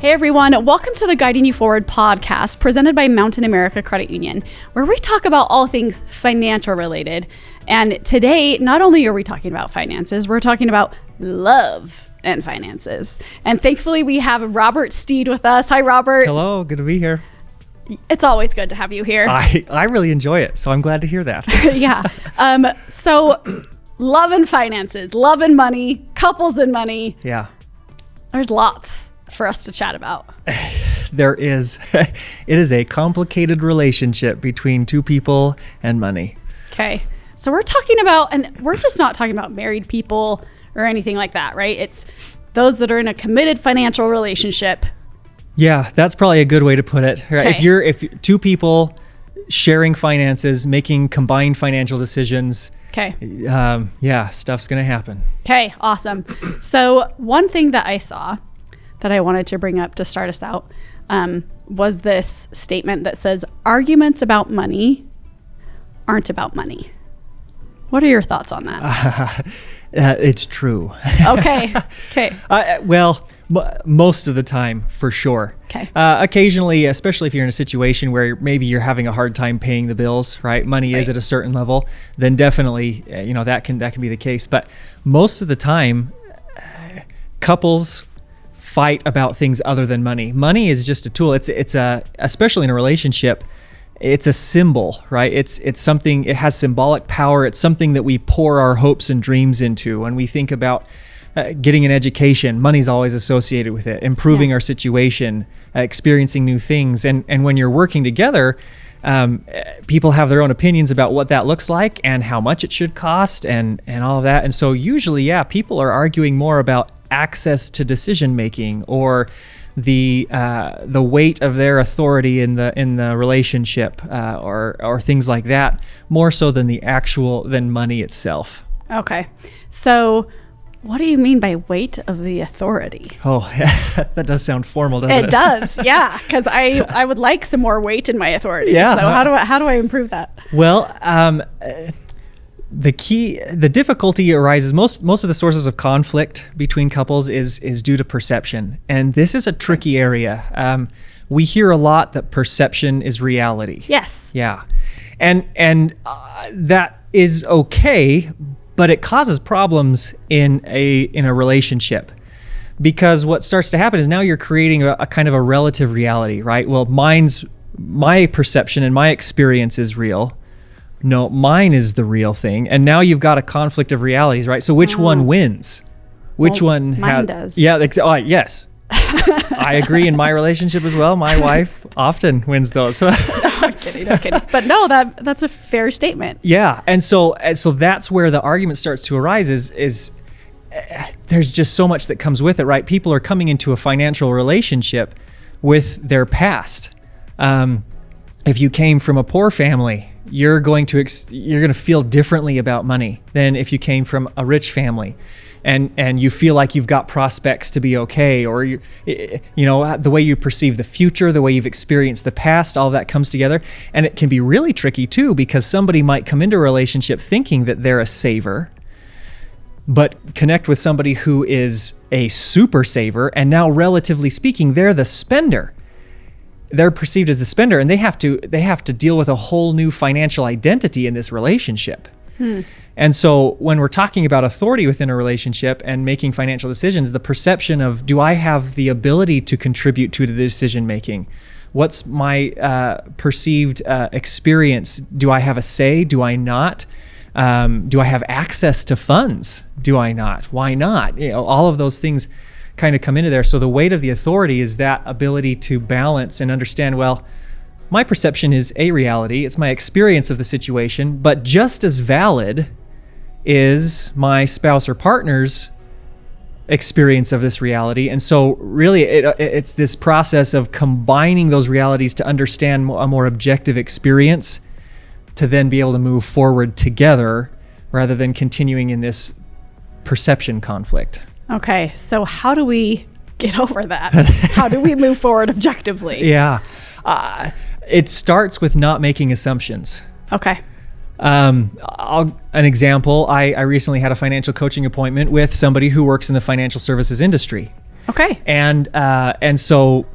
Hey everyone, welcome to the Guiding You Forward podcast presented by Mountain America Credit Union, where we talk about all things financial related. And today, not only are we talking about finances, we're talking about love and finances. And thankfully, we have Robert Steed with us. Hi, Robert. Hello, good to be here. It's always good to have you here. I really enjoy it, so I'm glad to hear that. Yeah. So love and finances, love and money, couples and money. Yeah. There's lots for us to chat about. There is. It is a complicated relationship between two people and money. Okay. So we're talking about, and we're just not talking about married people or anything like that, right? It's those that are in a committed financial relationship. Yeah, that's probably a good way to put it. Right? Okay. If two people sharing finances, making combined financial decisions, Okay. Stuff's going to happen. Okay, awesome. So one thing that I saw that I wanted to bring up to start us out was this statement that says, arguments about money aren't about money. What are your thoughts on that? It's true. Okay. Okay. Most of the time, for sure. Okay. Occasionally, especially if you're in a situation where maybe you're having a hard time paying the bills, right? Money is at a certain level, then definitely, that can be the case. But most of the time, couples fight about things other than money. Money is just a tool. It's especially in a relationship, it's a symbol, right? It's something, it has symbolic power. It's something that we pour our hopes and dreams into. When we think about getting an education, money's always associated with it. Improving our situation, experiencing new things. And when you're working together, people have their own opinions about what that looks like and how much it should cost and all of that. And so usually, people are arguing more about access to decision making or the weight of their authority in the relationship or things like that, more so than than money itself. Okay. So what do you mean by weight of the authority? Oh, that does sound formal, doesn't it? It does, yeah, because I would like some more weight in my authority. Yeah. So how do I improve that? Well, the difficulty arises, most of the sources of conflict between couples is due to perception. And this is a tricky area. We hear a lot that perception is reality. Yes. Yeah. And that is okay, but it causes problems in a relationship. Because what starts to happen is now you're creating a kind of a relative reality, right? Well, my perception and my experience is real. No, mine is the real thing. And now you've got a conflict of realities, right? So which one wins? Mine does. Yeah, yes. I agree in my relationship as well. My wife often wins those. No kidding. But no, that's a fair statement. Yeah. And so that's where the argument starts to arise is there's just so much that comes with it, right? People are coming into a financial relationship with their past. If you came from a poor family, you're going to feel differently about money than if you came from a rich family, and you feel like you've got prospects to be okay, or the way you perceive the future, the way you've experienced the past, all of that comes together, and it can be really tricky too, because somebody might come into a relationship thinking that they're a saver, but connect with somebody who is a super saver, and now relatively speaking, they're the spender. They're perceived as the spender, and they have to deal with a whole new financial identity in this relationship. And so when we're talking about authority within a relationship and making financial decisions, the perception of, do I have the ability to contribute to the decision making? What's my perceived experience? Do I have a say? Do I not? Do I have access to funds? Do I not? Why not? All of those things kind of come into there. So the weight of the authority is that ability to balance and understand, well, my perception is a reality. It's my experience of the situation, but just as valid is my spouse or partner's experience of this reality. And so really it's this process of combining those realities to understand a more objective experience to then be able to move forward together rather than continuing in this perception conflict. Okay, so how do we get over that? How do we move forward objectively? Yeah. It starts with not making assumptions. Okay. An example, I recently had a financial coaching appointment with somebody who works in the financial services industry. Okay. And so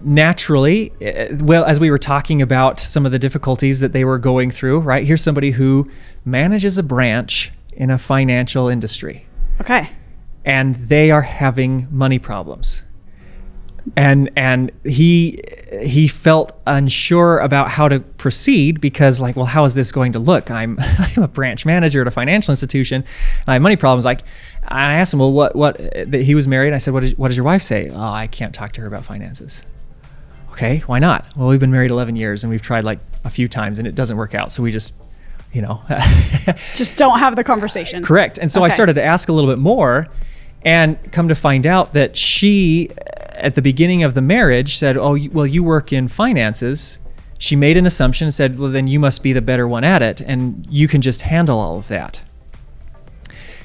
naturally, well, as we were talking about some of the difficulties that they were going through, right? Here's somebody who manages a branch in a financial industry. Okay. And they are having money problems. And he felt unsure about how to proceed because, like, well, how is this going to look? I'm a branch manager at a financial institution and I have money problems. Like, I asked him, well, what he was married. And I said, what does your wife say? Oh, I can't talk to her about finances. Okay, why not? Well, we've been married 11 years and we've tried like a few times and it doesn't work out. So we just, just don't have the conversation. Correct. And so I started to ask a little bit more and come to find out that she, at the beginning of the marriage, said, oh, well, you work in finances. She made an assumption and said, well, then you must be the better one at it and you can just handle all of that.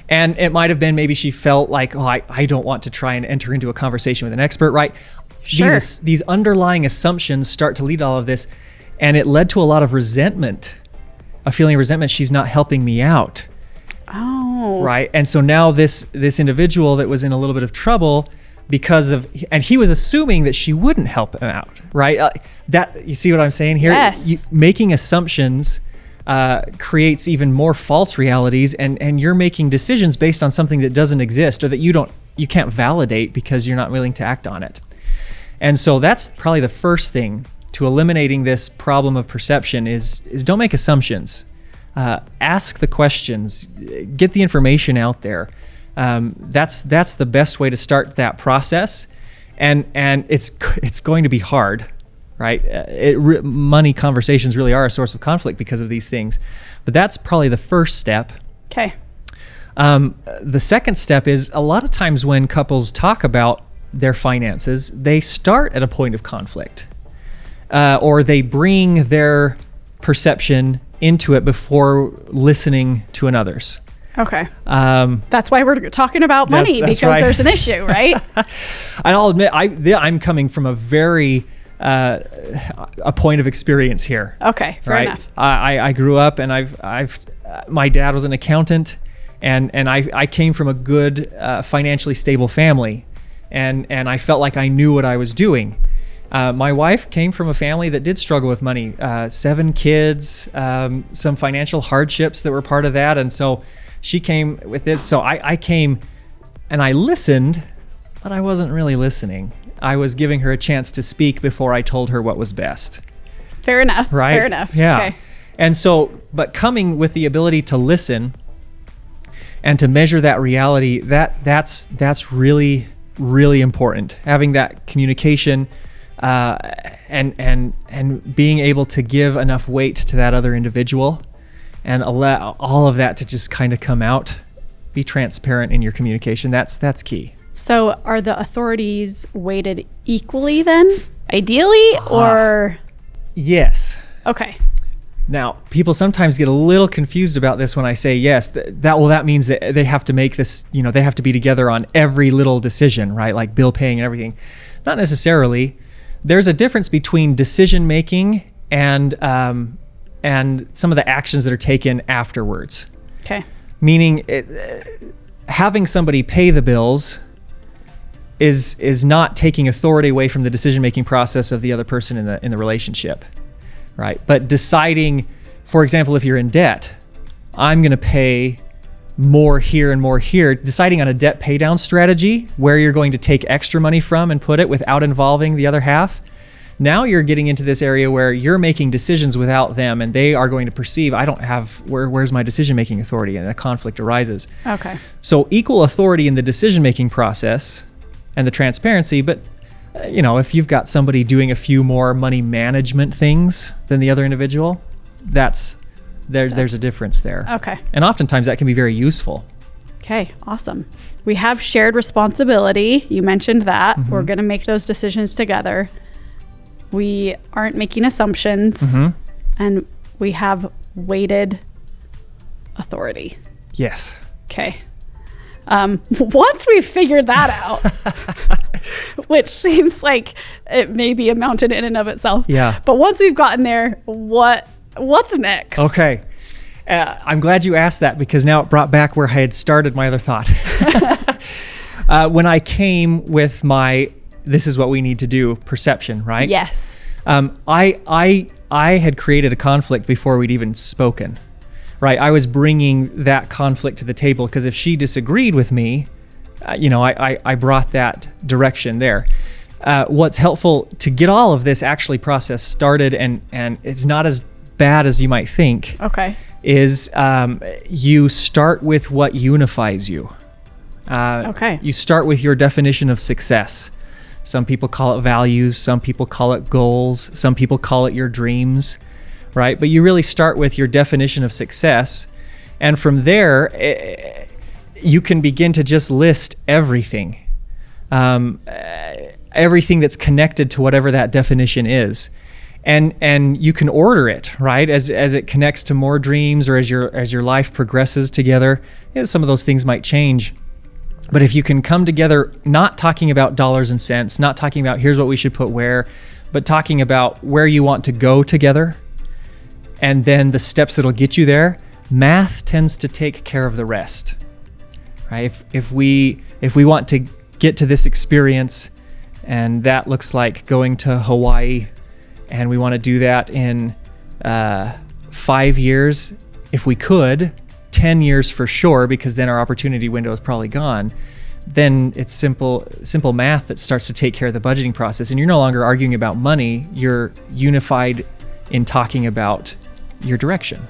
And it might have been maybe she felt like, oh, I don't want to try and enter into a conversation with an expert, right? Sure. These underlying assumptions start to lead to all of this. And it led to a lot of resentment, a feeling of resentment. She's not helping me out. Oh. Right. And so now this individual that was in a little bit of trouble because of, and he was assuming that she wouldn't help him out. Right. That, you see what I'm saying here? Yes. Making assumptions creates even more false realities, and you're making decisions based on something that doesn't exist or that you can't validate because you're not willing to act on it. And so that's probably the first thing to eliminating this problem of perception is don't make assumptions. Ask the questions, get the information out there. That's the best way to start that process, and it's going to be hard, right? Money conversations really are a source of conflict because of these things, but that's probably the first step. Okay. The second step is a lot of times when couples talk about their finances, they start at a point of conflict, or they bring their perception into it before listening to another's. Okay. That's why we're talking about money, that's because right. there's an issue, right? And I'll admit, I'm coming from a very a point of experience here. Okay, fair enough. I grew up, and my dad was an accountant, and I came from a good financially stable family, and I felt like I knew what I was doing. My wife came from a family that did struggle with money, 7 kids, some financial hardships that were part of that. And so she came with this. So I came and I listened, but I wasn't really listening. I was giving her a chance to speak before I told her what was best. Fair enough. Right? Fair enough. Yeah. Okay. And so, but coming with the ability to listen and to measure that reality, that's really, really important. Having that communication, and being able to give enough weight to that other individual and allow all of that to just kind of come out. Be transparent in your communication. That's key. So are the authorities weighted equally then, ideally, or? Yes. Okay. Now, people sometimes get a little confused about this when I say yes. That means that they have to make this, they have to be together on every little decision, right? Like bill paying and everything. Not necessarily. There's a difference between decision making and some of the actions that are taken afterwards. Okay. Meaning, having somebody pay the bills is not taking authority away from the decision making process of the other person in the relationship, right? But deciding, for example, if you're in debt, I'm going to pay more here and more here. Deciding on a debt pay down strategy where you're going to take extra money from and put it without involving the other half. Now you're getting into this area where you're making decisions without them, and they are going to perceive, I don't have, where's my decision-making authority? And a conflict arises. Okay. So equal authority in the decision-making process and the transparency, but if you've got somebody doing a few more money management things than the other individual, there's a difference there. Okay. And oftentimes that can be very useful. Okay, awesome. We have shared responsibility. You mentioned that. Mm-hmm. We're going to make those decisions together. We aren't making assumptions, Mm-hmm. and we have weighted authority. Yes. Okay. Once we've figured that out, which seems like it may be a mountain in and of itself. Yeah. But once we've gotten there, what's next? Okay. I'm glad you asked that, because now it brought back where I had started my other thought. when I came with my, this is what we need to do perception, right? Yes. I had created a conflict before we'd even spoken, right? I was bringing that conflict to the table because if she disagreed with me, I brought that direction there. What's helpful to get all of this actually process started, and it's not as bad as you might think. Okay. Is you start with what unifies you. Okay. You start with your definition of success. Some people call it values. Some people call it goals. Some people call it your dreams, right? But you really start with your definition of success. And from there, you can begin to just list everything. Everything that's connected to whatever that definition is. And you can order it, right? As it connects to more dreams, or as your life progresses together, some of those things might change. But if you can come together, not talking about dollars and cents, not talking about here's what we should put where, but talking about where you want to go together, and then the steps that'll get you there, math tends to take care of the rest, right? If we want to get to this experience, and that looks like going to Hawaii, and we want to do that in 5 years, if we could, 10 years for sure, because then our opportunity window is probably gone, then it's simple math that starts to take care of the budgeting process. And you're no longer arguing about money, you're unified in talking about your direction.